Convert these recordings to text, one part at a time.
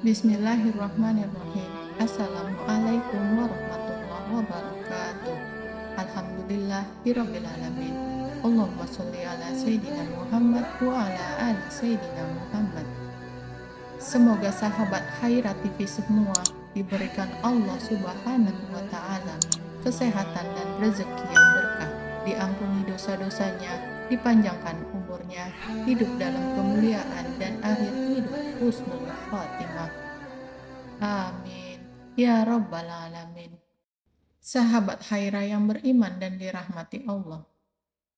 Bismillahirrahmanirrahim. Assalamualaikum warahmatullahi wabarakatuh. Alhamdulillahirabbil alamin. Allahumma sholli ala sayyidina Muhammad wa ala ali sayyidina Muhammad. Semoga sahabat Khairat TV semua diberikan Allah Subhanahu wa taala kesehatan dan rezeki yang berkah, diampuni dosa-dosanya, dipanjangkan umurnya, hidup dalam kemuliaan dan akhir hidup husnul khatimah. Amin. Ya Rabbal Alamin. Sahabat Haira yang beriman dan dirahmati Allah.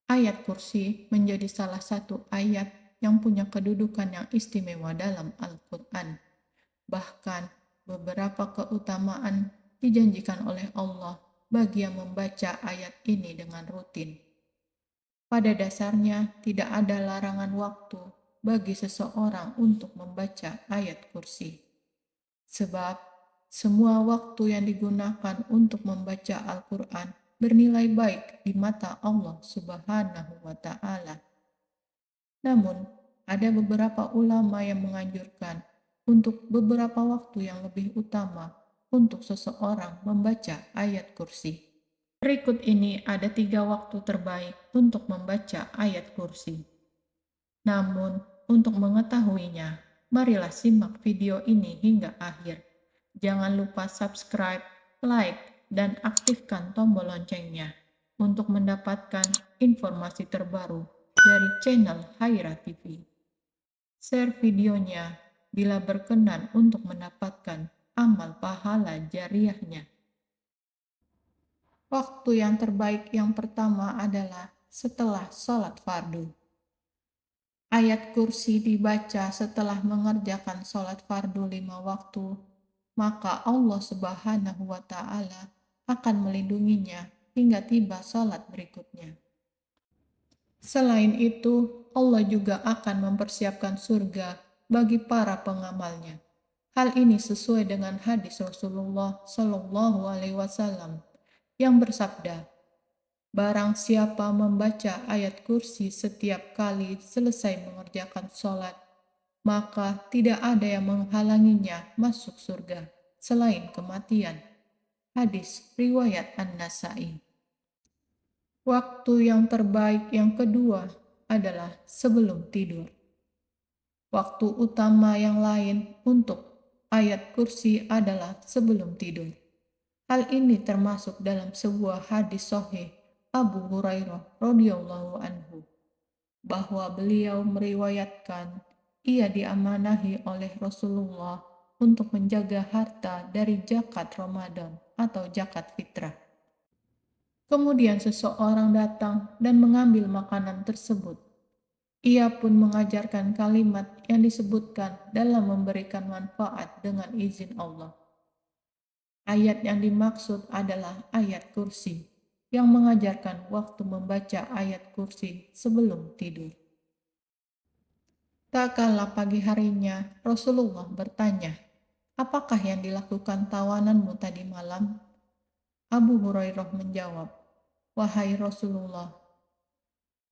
Ayat kursi menjadi salah satu ayat yang punya kedudukan yang istimewa dalam Al-Quran. Bahkan beberapa keutamaan dijanjikan oleh Allah bagi yang membaca ayat ini dengan rutin. Pada dasarnya tidak ada larangan waktu bagi seseorang untuk membaca ayat kursi. Sebab semua waktu yang digunakan untuk membaca Al-Quran bernilai baik di mata Allah Subhanahu wa Ta'ala. Namun, ada beberapa ulama yang menganjurkan untuk beberapa waktu yang lebih utama untuk seseorang membaca ayat kursi. Berikut ini ada 3 waktu terbaik untuk membaca ayat kursi. Namun, untuk mengetahuinya, marilah simak video ini hingga akhir. Jangan lupa subscribe, like, dan aktifkan tombol loncengnya untuk mendapatkan informasi terbaru dari channel Haira TV. Share videonya bila berkenan untuk mendapatkan amal pahala jariahnya. Waktu yang terbaik yang pertama adalah setelah sholat fardu. Ayat kursi dibaca setelah mengerjakan sholat fardu 5 waktu, maka Allah Subhanahu wa Ta'ala akan melindunginya hingga tiba sholat berikutnya. Selain itu, Allah juga akan mempersiapkan surga bagi para pengamalnya. Hal ini sesuai dengan hadis Rasulullah Shallallahu Alaihi Wasallam yang bersabda, "Barang siapa membaca ayat kursi setiap kali selesai mengerjakan sholat, maka tidak ada yang menghalanginya masuk surga selain kematian." Hadis riwayat An-Nasai. Waktu yang terbaik yang kedua adalah sebelum tidur. Waktu utama yang lain untuk ayat kursi adalah sebelum tidur. Hal ini termasuk dalam sebuah hadis sahih Abu Hurairah radhiyallahu anhu bahwa beliau meriwayatkan ia diamanahi oleh Rasulullah untuk menjaga harta dari zakat Ramadan atau zakat fitrah. Kemudian seseorang datang dan mengambil makanan tersebut. Ia pun mengajarkan kalimat yang disebutkan dalam memberikan manfaat dengan izin Allah. Ayat yang dimaksud adalah ayat kursi, yang mengajarkan waktu membaca ayat kursi sebelum tidur. Tak kalah pagi harinya, Rasulullah bertanya, "Apakah yang dilakukan tawananmu tadi malam?" Abu Hurairah menjawab, "Wahai Rasulullah."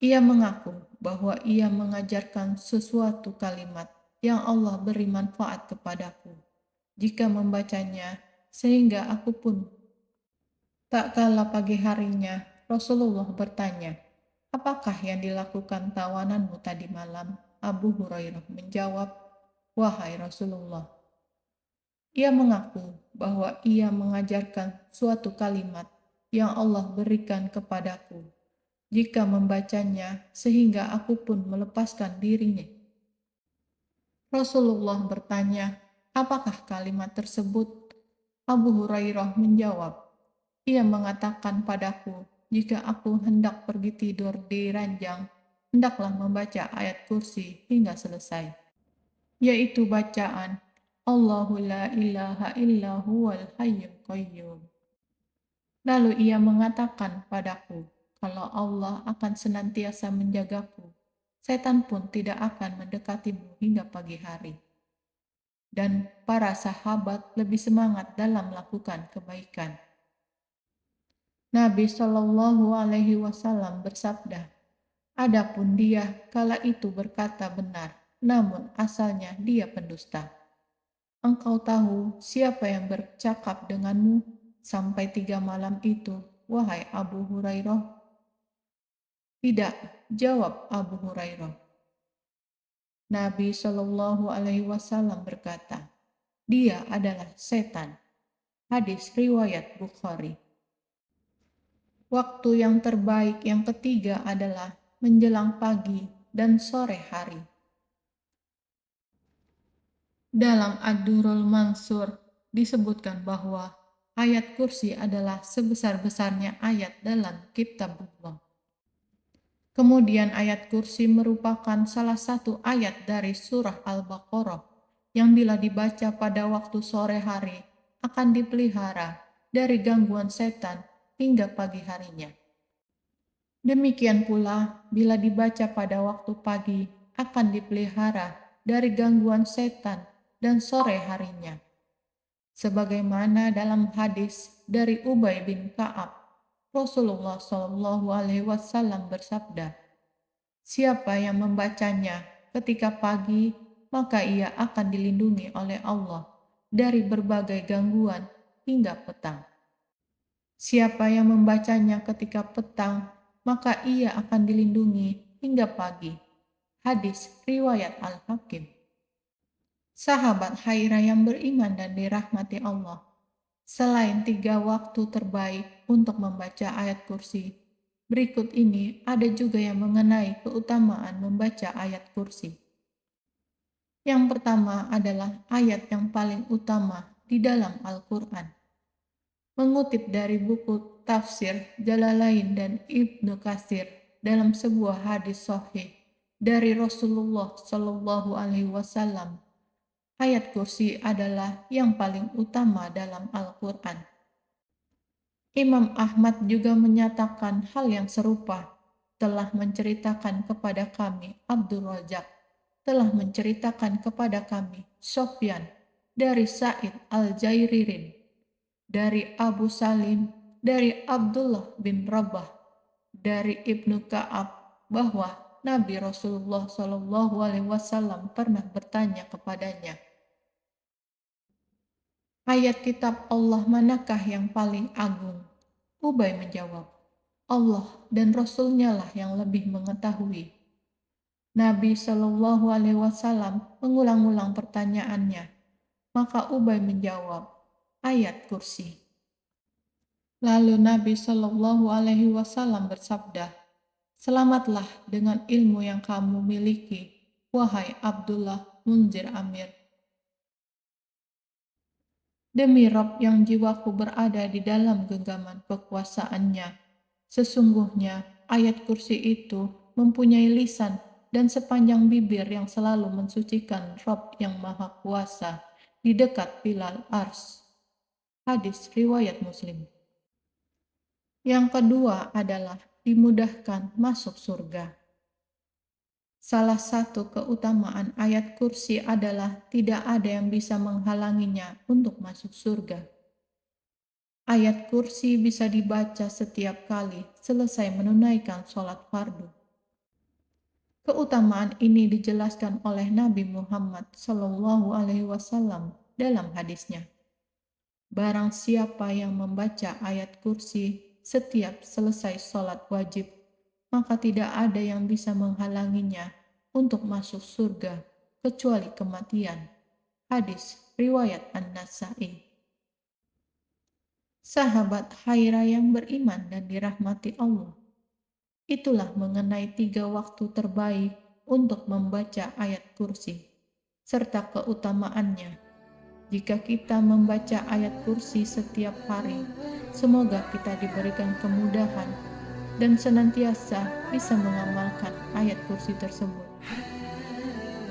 Ia mengaku bahwa ia mengajarkan sesuatu kalimat yang Allah beri manfaat kepadaku jika membacanya, sehingga aku pun. Tak kalah pagi harinya, Rasulullah bertanya, "Apakah yang dilakukan tawananmu tadi malam?" Abu Hurairah menjawab, "Wahai Rasulullah." Ia mengaku bahwa ia mengajarkan suatu kalimat yang Allah berikan kepadaku jika membacanya, sehingga aku pun melepaskan dirinya. Rasulullah bertanya, "Apakah kalimat tersebut?" Abu Hurairah menjawab, "Ia mengatakan padaku, jika aku hendak pergi tidur di ranjang, hendaklah membaca ayat kursi hingga selesai, yaitu bacaan Allahu la ilaha illa huwal hayyul qayyum." Lalu ia mengatakan padaku, kalau Allah akan senantiasa menjagaku, setan pun tidak akan mendekatimu hingga pagi hari. Dan para sahabat lebih semangat dalam melakukan kebaikan. Nabi Shallallahu Alaihi Wasallam bersabda, "Adapun dia kala itu berkata benar, namun asalnya dia pendusta." engkau tahu siapa yang bercakap denganmu sampai 3 malam itu, wahai Abu Hurairah? Tidak, jawab Abu Hurairah. Nabi Shallallahu Alaihi Wasallam berkata, dia adalah setan. Hadis riwayat Bukhari. Waktu yang terbaik yang ketiga adalah menjelang pagi dan sore hari. Dalam Ad-Durrul Mansur disebutkan bahwa ayat kursi adalah sebesar-besarnya ayat dalam kitabullah. Kemudian ayat kursi merupakan salah satu ayat dari surah Al-Baqarah yang bila dibaca pada waktu sore hari akan dipelihara dari gangguan setan hingga pagi harinya. Demikian pula bila dibaca pada waktu pagi akan dipelihara dari gangguan setan dan sore harinya. Sebagaimana dalam hadis dari Ubay bin Ka'ab, Rasulullah Shallallahu Alaihi Wasallam bersabda, siapa yang membacanya ketika pagi, maka ia akan dilindungi oleh Allah dari berbagai gangguan hingga petang. Siapa yang membacanya ketika petang, maka ia akan dilindungi hingga pagi. Hadis riwayat Al-Hakim. Sahabat Haira yang beriman dan dirahmati Allah, selain 3 waktu terbaik untuk membaca ayat kursi, berikut ini ada juga yang mengenai keutamaan membaca ayat kursi. Yang pertama adalah ayat yang paling utama di dalam Al-Quran. Mengutip dari buku Tafsir Jalalain dan Ibnu Katsir dalam sebuah hadis sahih dari Rasulullah Shallallahu Alaihi Wasallam, ayat kursi adalah yang paling utama dalam Al-Quran. Imam Ahmad juga menyatakan hal yang serupa, telah menceritakan kepada kami Abdul Razak, telah menceritakan kepada kami Sofyan dari Sa'id Al-Jairirin, dari Abu Salim, dari Abdullah bin Rabah, dari Ibnu Ka'ab, bahwa Nabi Rasulullah Shallallahu Alaihi Wasallam pernah bertanya kepadanya, ayat kitab Allah manakah yang paling agung? Ubay menjawab, Allah dan Rasulnya lah yang lebih mengetahui. Nabi Shallallahu Alaihi Wasallam mengulang-ulang pertanyaannya, maka Ubay menjawab, ayat kursi. Lalu Nabi Shallallahu Alaihi Wasallam bersabda, selamatlah dengan ilmu yang kamu miliki, wahai Abdullah Munzir Amir. Demi Rob yang jiwaku berada di dalam genggaman kekuasaannya, sesungguhnya ayat kursi itu mempunyai lisan dan sepanjang bibir yang selalu mensucikan Rob yang maha kuasa di dekat Bilal Ars. Hadis riwayat Muslim. Yang kedua adalah dimudahkan masuk surga. Salah satu keutamaan ayat kursi adalah tidak ada yang bisa menghalanginya untuk masuk surga. Ayat kursi bisa dibaca setiap kali selesai menunaikan sholat fardu. Keutamaan ini dijelaskan oleh Nabi Muhammad Shallallahu Alaihi Wasallam dalam hadisnya. Barang siapa yang membaca ayat kursi setiap selesai sholat wajib, maka tidak ada yang bisa menghalanginya untuk masuk surga kecuali kematian. Hadis riwayat An-Nasa'i. Sahabat Haira yang beriman dan dirahmati Allah, itulah mengenai 3 waktu terbaik untuk membaca ayat kursi serta keutamaannya. Jika kita membaca ayat kursi setiap hari, semoga kita diberikan kemudahan dan senantiasa bisa mengamalkan ayat kursi tersebut.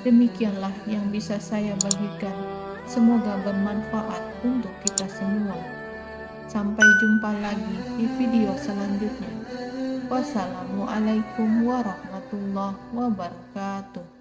Demikianlah yang bisa saya bagikan. Semoga bermanfaat untuk kita semua. Sampai jumpa lagi di video selanjutnya. Wassalamualaikum warahmatullahi wabarakatuh.